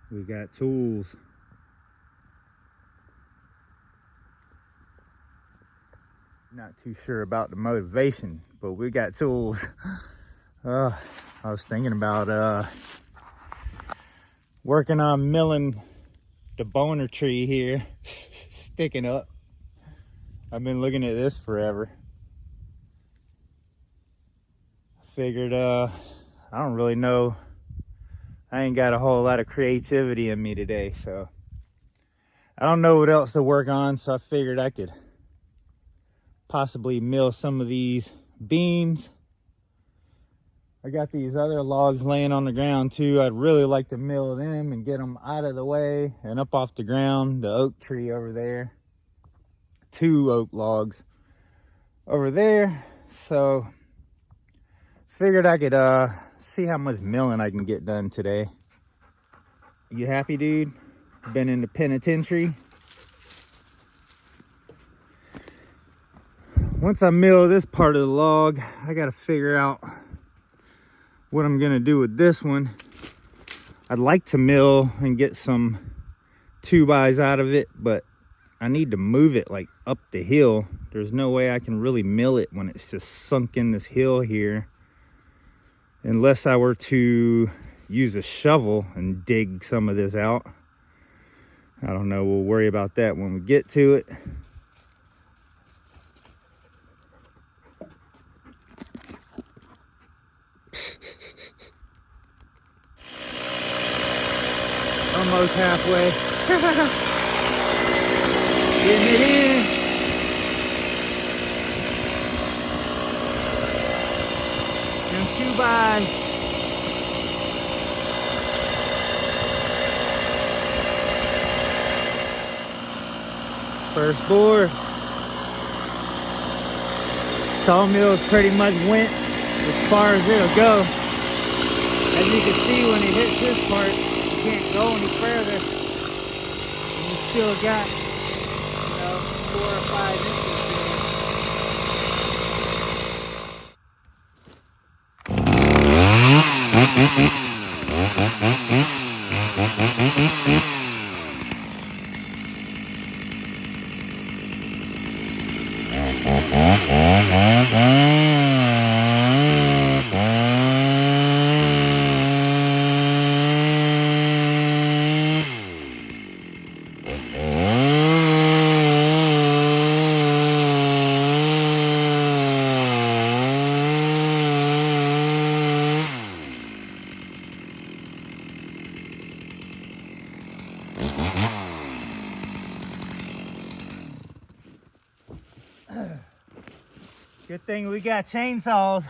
We got tools. Not too sure about the motivation, but we got tools. I was thinking about working on milling the boner tree here, sticking up. I've been looking at this forever. Figured I don't really know. I ain't got a whole lot of creativity in me today, so I don't know what else to work on, so I figured I could possibly mill some of these beams. I got these other logs laying on the ground too. I'd really like to mill them and get them out of the way and up off the ground. The oak tree over there, 2 oak logs over there. So figured I could see how much milling I can get done today. You happy, dude? Been in the penitentiary? Once I mill this part of the log, I gotta figure out what I'm gonna do with this one. I'd like to mill and get some 2x out of it, but I need to move it like up the hill. There's no way I can really mill it when it's just sunk in this hill here, unless I were to use a shovel and dig some of this out. I don't know, we'll worry about that when we get to it. Almost halfway. Getting it in. And 2x. First bore. Sawmill's pretty much went as far as it'll go. As you can see, when it hits this part, you can't go any further. And you still got, 4 or 5 inches Good thing we got chainsaws.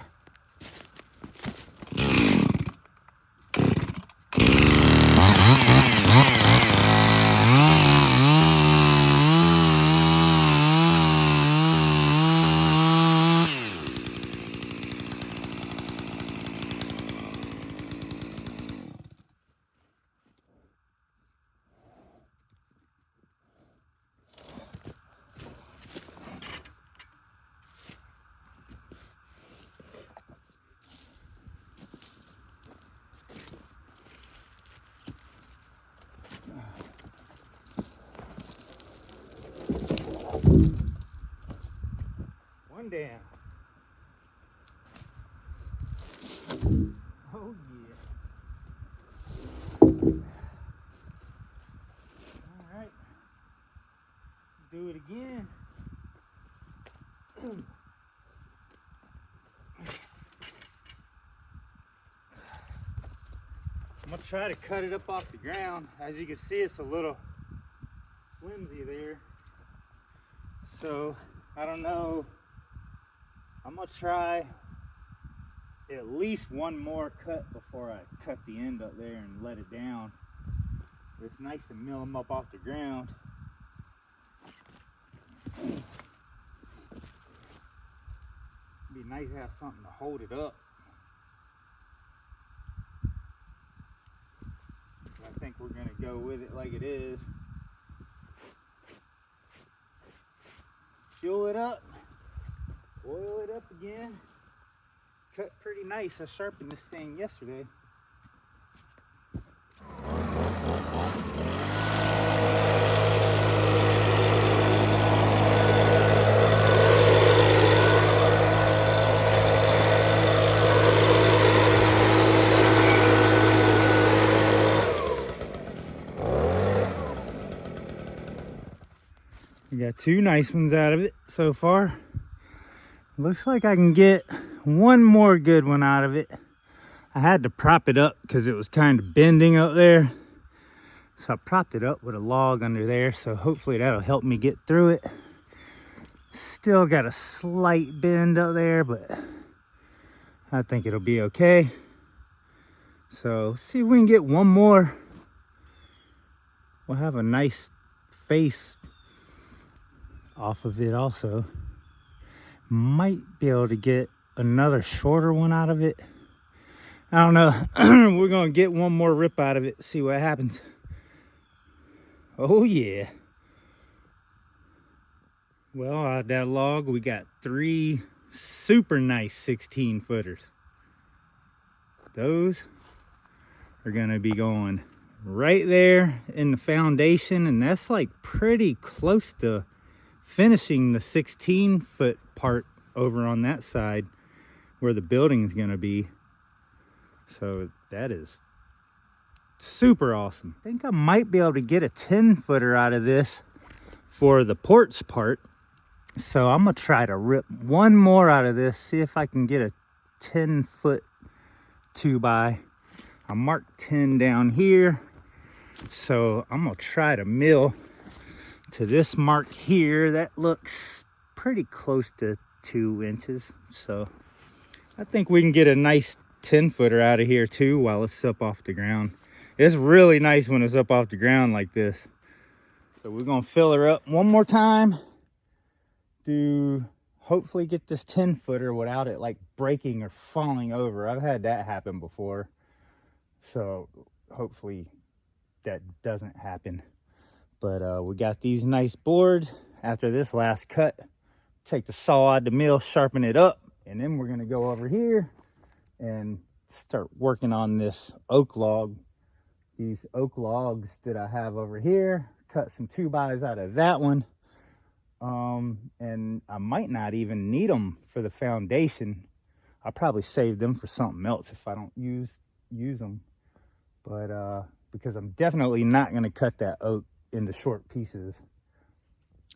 One down. Oh yeah. All right. Do it again. I'm gonna try to cut it up off the ground. As you can see, it's a little flimsy there. So I don't know. I'm gonna try at least one more cut before I cut the end up there and let it down. It's nice to mill them up off the ground. It'd be nice to have something to hold it up. I think we're gonna go with it like it is. Fuel it up, oil it up again. Cut pretty nice. I sharpened this thing yesterday. got 2 nice ones out of it so far. Looks like I can get 1 more good one out of it. I had to prop it up because it was kind of bending up there. So I propped it up with a log under there. So hopefully that'll help me get through it. Still got a slight bend up there, but I think it'll be okay. So see if we can get 1 more. We'll have a nice face off of it also. Might be able to get another shorter one out of it. I don't know. We're gonna get 1 more rip out of it, see what happens. Oh yeah. Well, out of that log we got 3 super nice 16 footers. Those are gonna be going right there in the foundation, and that's like pretty close to finishing the 16-foot part over on that side where the building is gonna be. So that is super awesome. I think I might be able to get a 10-footer out of this for the porch part. So I'm gonna try to rip 1 more out of this, see if I can get a 10-foot 2x. I marked 10 down here. So I'm gonna try to mill to this mark here. That looks pretty close to 2 inches. So I think we can get a nice 10-footer out of here too while it's up off the ground. It's really nice when it's up off the ground like this. So we're gonna fill her up 1 more time to hopefully get this 10-footer without it like breaking or falling over. I've had that happen before. So hopefully that doesn't happen. But we got these nice boards. After this last cut, take the saw out the mill, sharpen it up, and then we're gonna go over here and start working on this oak log. These oak logs that I have over here, cut some 2x out of that one. And I might not even need them for the foundation. I'll probably save them for something else if I don't use them. But because I'm definitely not gonna cut that oak into short pieces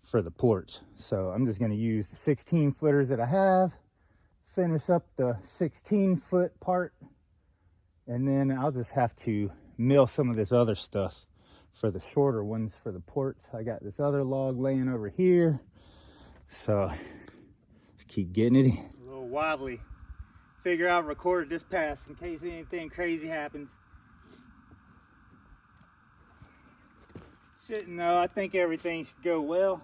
for the porch. So I'm just gonna use the 16 footers that I have, finish up the 16-foot part, and then I'll just have to mill some of this other stuff for the shorter ones for the porch. I got this other log laying over here. So let's keep getting it. A little wobbly. Figure out recorded this pass in case anything crazy happens. Shouldn't though, I think everything should go well.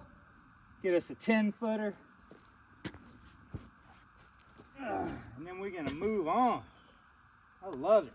Get us a 10-footer. And then we're gonna move on. I love it.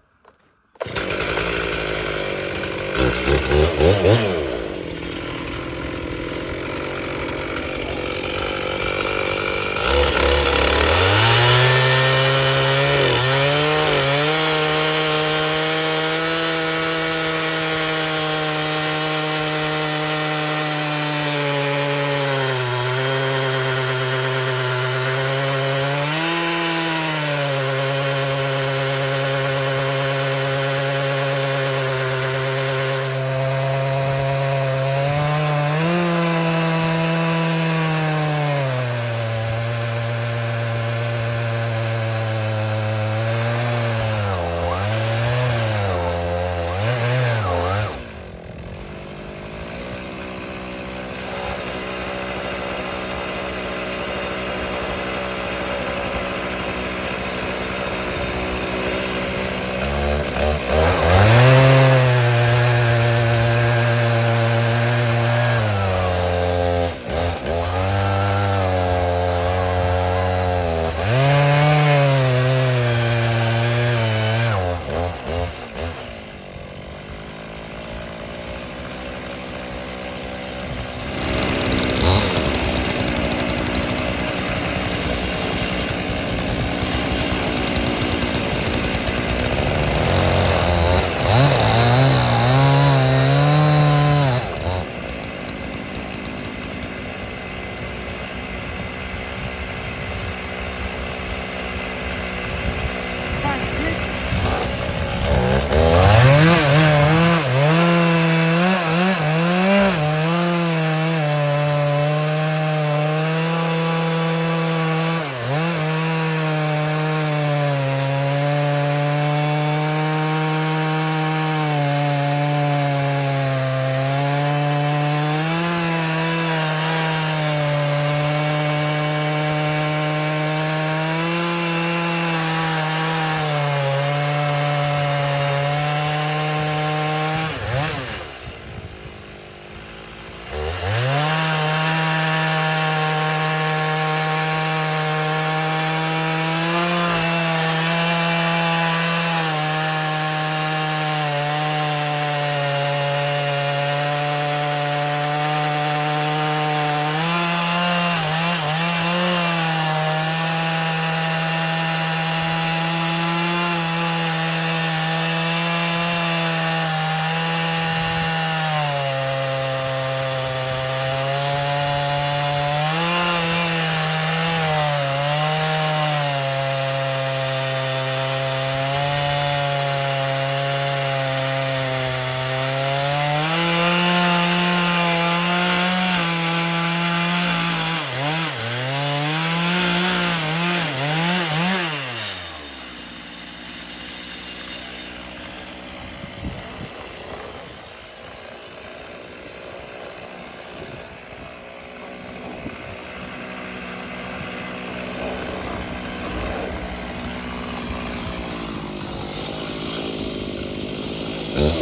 It's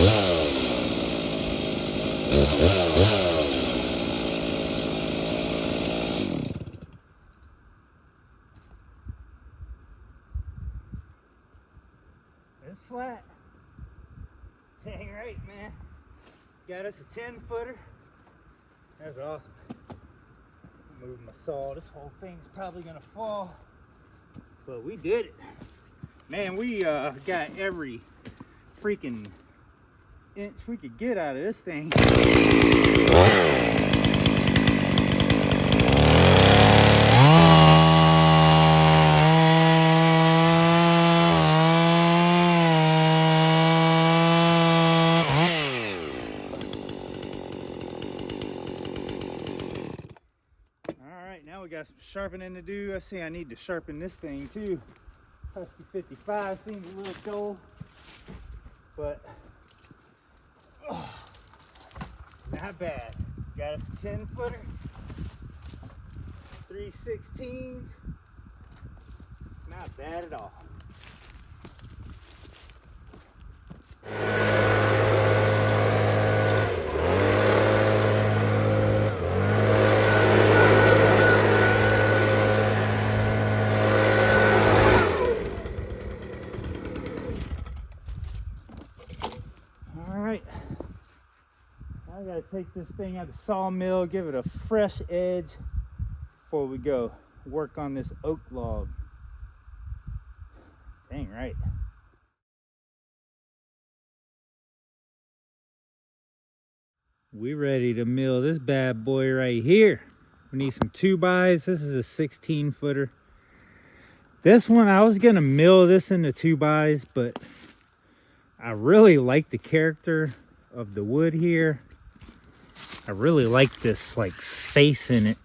flat. Dang right, man. Got us a 10-footer. That's awesome. Move my saw. This whole thing's probably gonna fall, but we did it. Man, we got every freaking inch we could get out of this thing. Now we got some sharpening to do. I see I need to sharpen this thing too. Husky 55 seems a little dull, but not bad. Got us a 10-footer, 3/16. Not bad at all. I gotta take this thing out of the sawmill, give it a fresh edge before we go work on this oak log. Dang right. We ready to mill this bad boy right here. We need some 2x. This is a 16-footer. This one, I was gonna mill this into 2x, but I really like the character of the wood here. I really like this like face in it.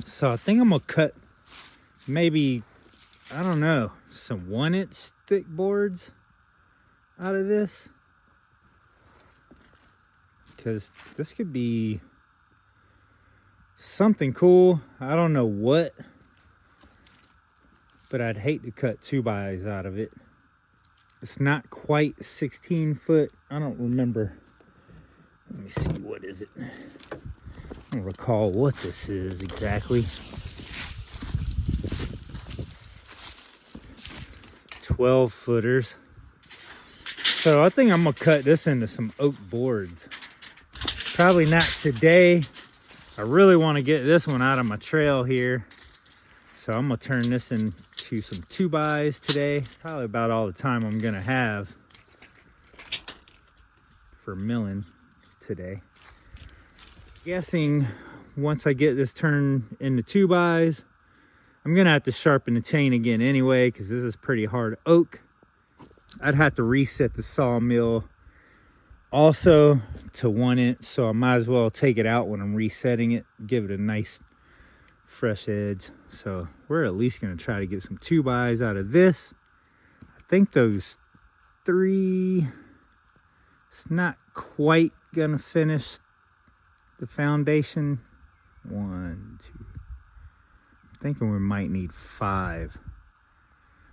So I think I'm gonna cut maybe, I don't know, some 1-inch thick boards out of this. Because this could be something cool. I don't know what, but I'd hate to cut 2x out of it. It's not quite 16 foot. I don't remember. Let me see, what is it? I don't recall what this is exactly. 12 footers. So I think I'm gonna cut this into some oak boards. Probably not today. I really want to get this one out of my trail here. So I'm gonna turn this into some 2x's today. Probably about all the time I'm gonna have for milling today. Guessing once I get this turned into 2x's, I'm gonna have to sharpen the chain again anyway, because this is pretty hard oak. I'd have to reset the sawmill also to 1-inch, so I might as well take it out when I'm resetting it, give it a nice fresh edge. So we're at least gonna try to get some 2x's out of this. I think those 3, it's not quite gonna finish the foundation. 1, 2, I'm thinking we might need 5.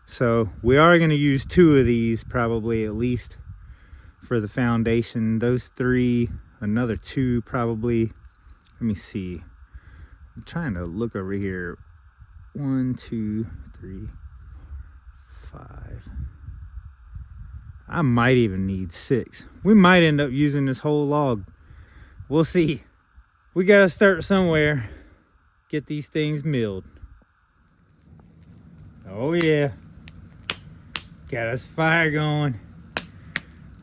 So we are going to use 2 of these probably at least for the foundation. Those 3, another 2 probably. Let me see, I'm trying to look over here. 1, 2, 3, 5. I might even need 6. We might end up using this whole log. We'll see. We gotta start somewhere. Get these things milled. Oh yeah. Got us fire going.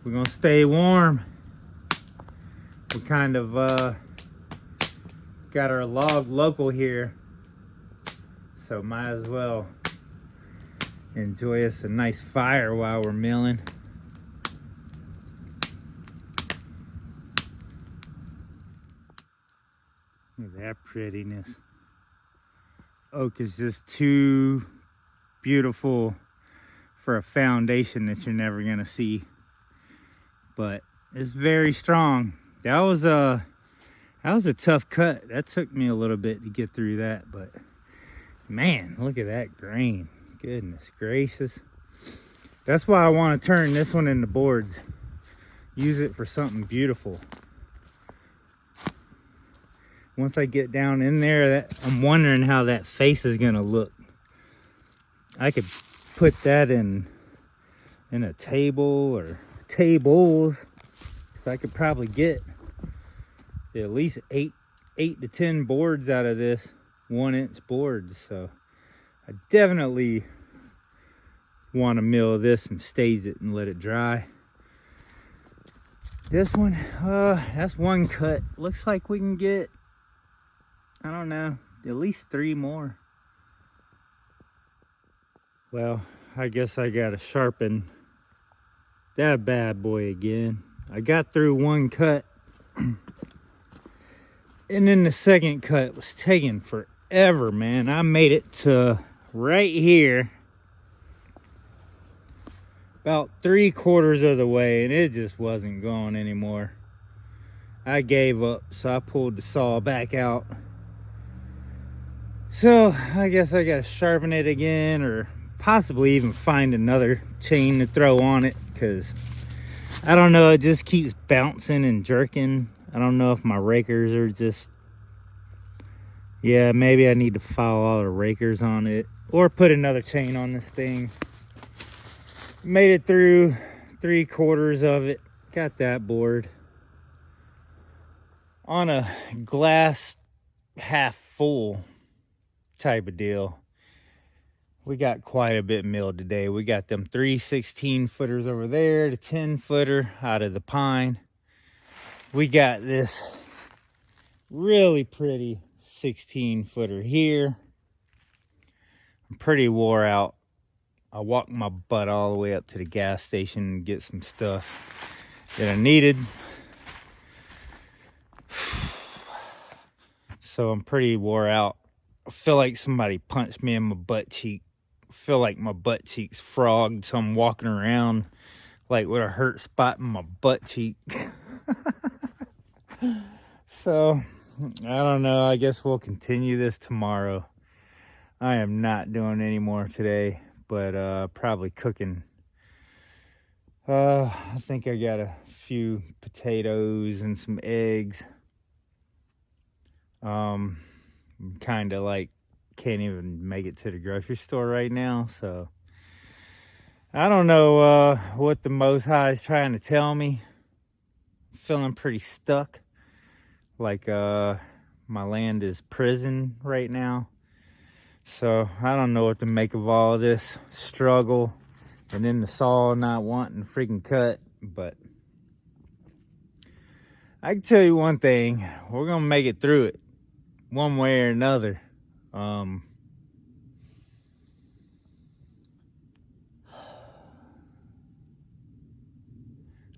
We're gonna stay warm. We kind of got our log local here, so might as well enjoy us a nice fire while we're milling. Look at that prettiness. Oak is just too beautiful for a foundation that you're never gonna see, but it's very strong. That was a tough cut. That took me a little bit to get through that, but man, look at that grain. Goodness gracious. That's why I want to turn this one into boards. use it for something beautiful. Once I get down in there, I'm wondering how that face is gonna look. I could put that in a table or tables. So I could probably get at least 8 to 10 boards out of this 1-inch boards. So I definitely want to mill this and stage it and let it dry. This one, that's one cut. Looks like we can get, I don't know, at least 3 more. Well, I guess I gotta sharpen that bad boy again. I got through one cut, and then the second cut was taking forever, man. I made it to right here, about 3/4 of the way, and it just wasn't going anymore. I gave up, so I pulled the saw back out. So I guess I gotta sharpen it again, or possibly even find another chain to throw on it, because I don't know, it just keeps bouncing and jerking. I don't know if my rakers are just, yeah, maybe I need to file all the rakers on it or put another chain on this thing. Made it through 3/4 of it. Got that board on a glass half full type of deal. We got quite a bit milled today. We got them 3 16-footers over there, the 10-footer out of the pine. We got this really pretty 16-footer here. I'm pretty wore out. I walked my butt all the way up to the gas station and get some stuff that I needed. So I'm pretty wore out. I feel like somebody punched me in my butt cheek. I feel like my butt cheek's frogged, so I'm walking around like with a hurt spot in my butt cheek. So I don't know, I guess we'll continue this tomorrow. I am not doing any more today, but probably cooking. I think I got a few potatoes and some eggs. Kind of like can't even make it to the grocery store right now, so I don't know what the Most High is trying to tell me. I'm feeling pretty stuck, like my land is prison right now. So I don't know what to make of all this struggle, and then the saw not wanting to freaking cut. But I can tell you one thing, we're gonna make it through it one way or another.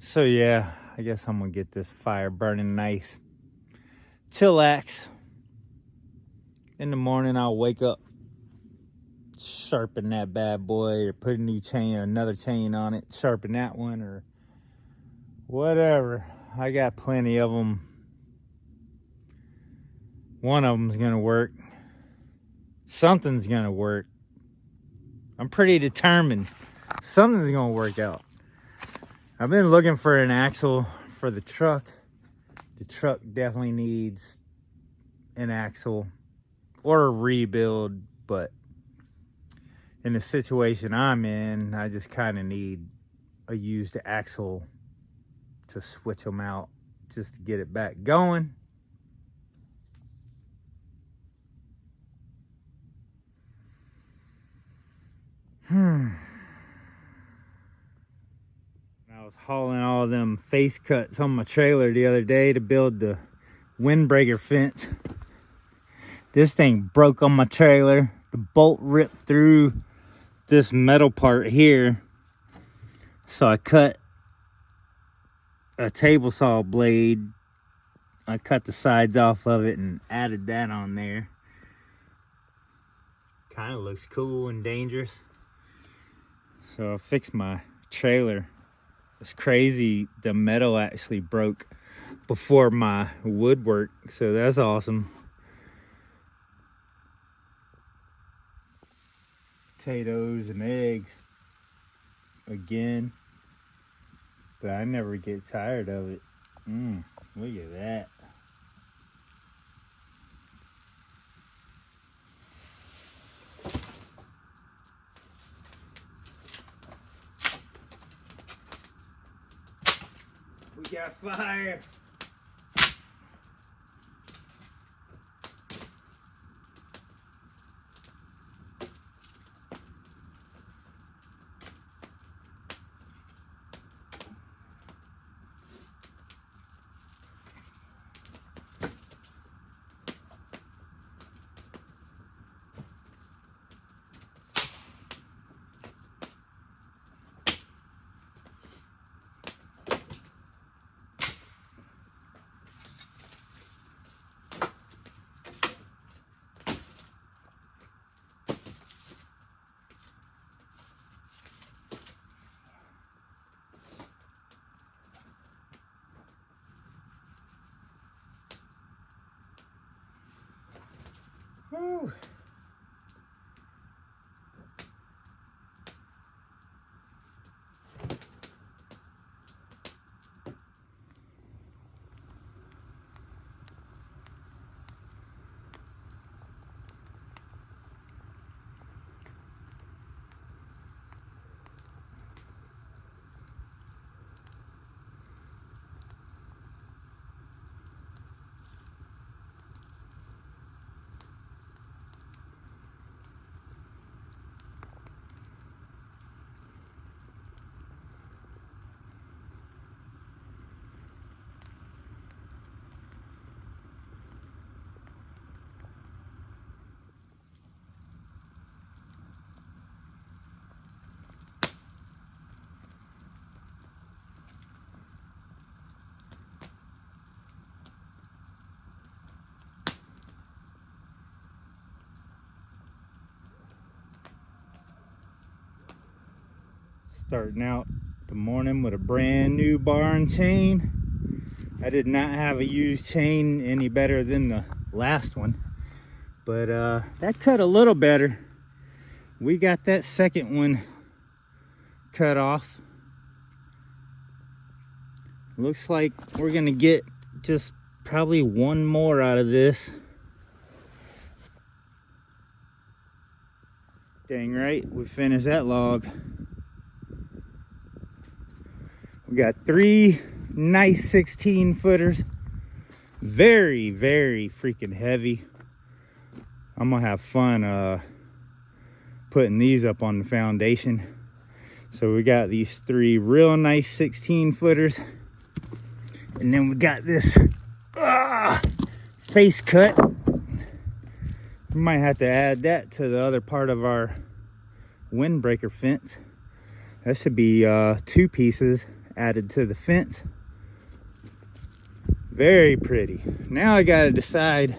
So yeah, I guess I'm gonna get this fire burning nice. Chillax. In the morning I'll wake up, sharpen that bad boy, or put a new chain or another chain on it, sharpen that one, or whatever. I got plenty of them. One of them's gonna work. Something's gonna work. I'm pretty determined. Something's gonna work out. I've been looking for an axle for the truck. The truck definitely needs an axle or a rebuild, but in the situation I'm in, I just kind of need a used axle to switch them out just to get it back going. I was hauling all them face cuts on my trailer the other day to build the windbreaker fence. This thing broke on my trailer. The bolt ripped through this metal part here. So I cut a table saw blade. I cut the sides off of it and added that on there. Kind of looks cool and dangerous. So I fixed my trailer. It's crazy, the metal actually broke before my woodwork, so that's awesome. Potatoes and eggs again, but I never get tired of it. Look at that. We got fire. Whew. Starting out the morning with a brand new barn chain. I did not have a used chain any better than the last one, but that cut a little better. We got that second one cut off. Looks like we're gonna get just probably one more out of this. Dang right, we finished that log. We got 3 nice 16 footers. Very, very freaking heavy. I'm gonna have fun putting these up on the foundation. So we got these 3 real nice 16 footers. And then we got this face cut. We might have to add that to the other part of our windbreaker fence. That should be 2 pieces added to the fence. Very pretty. Now I gotta decide,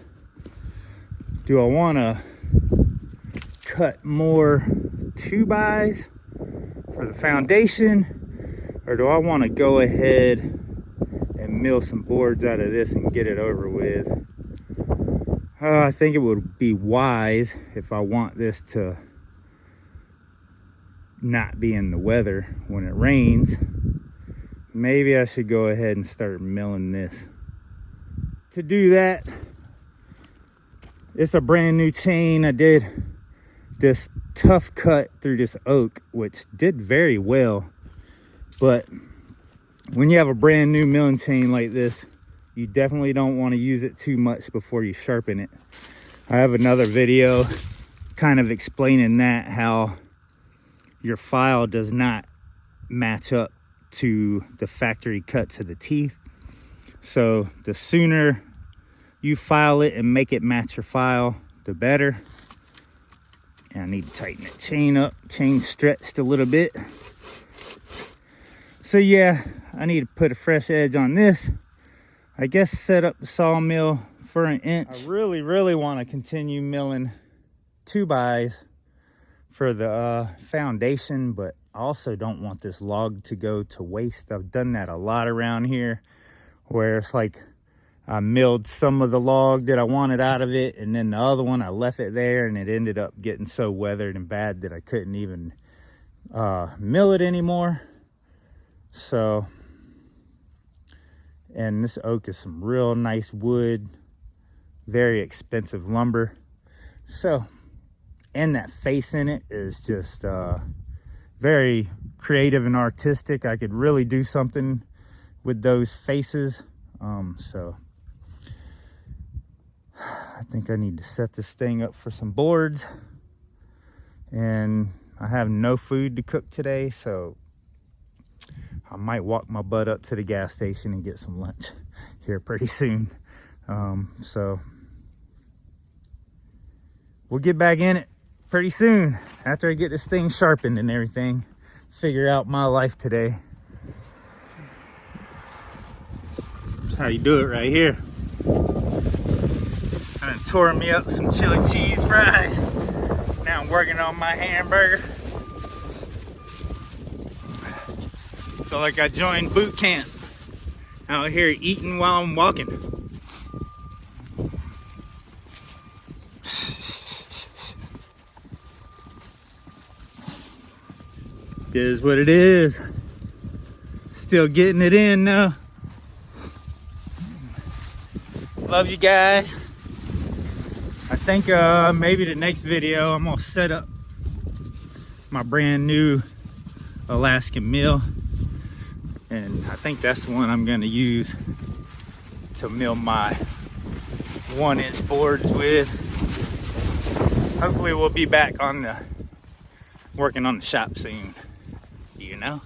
do I want to cut more 2x for the foundation, or do I want to go ahead and mill some boards out of this and get it over with? I think it would be wise, if I want this to not be in the weather when it rains, maybe I should go ahead and start milling this. To do that, it's a brand new chain. I did this tough cut through this oak, which did very well, but when you have a brand new milling chain like this, you definitely don't want to use it too much before you sharpen it. I have another video kind of explaining that, how your file does not match up to the factory cut to the teeth. So the sooner you file it and make it match your file, the better. And I need to tighten that chain up. Chain stretched a little bit. So yeah, I need to put a fresh edge on this. I guess set up the sawmill for 1 inch. I really want to continue milling 2x for the foundation, but I also don't want this log to go to waste. I've done that a lot around here, where it's like I milled some of the log that I wanted out of it, and then the other one I left it there, and it ended up getting so weathered and bad that I couldn't even mill it anymore. So And this oak is some real nice wood, very expensive lumber. So, and that face in it is just very creative and artistic. I could really do something with those faces. So I think I need to set this thing up for some boards. And I have no food to cook today, so I might walk my butt up to the gas station and get some lunch here pretty soon. So we'll get back in it pretty soon after I get this thing sharpened and everything. Figure out my life today. That's how you do it right here. I done tore me up some chili cheese fries. Now I'm working on my hamburger. Feel like I joined boot camp. Out here eating while I'm walking. It is what it is. Still getting it in now. Love you guys. I think maybe the next video I'm gonna set up my brand new Alaskan mill, and I think that's the one I'm gonna use to mill my 1-inch boards with. Hopefully we'll be back on the working on the shop soon, you know.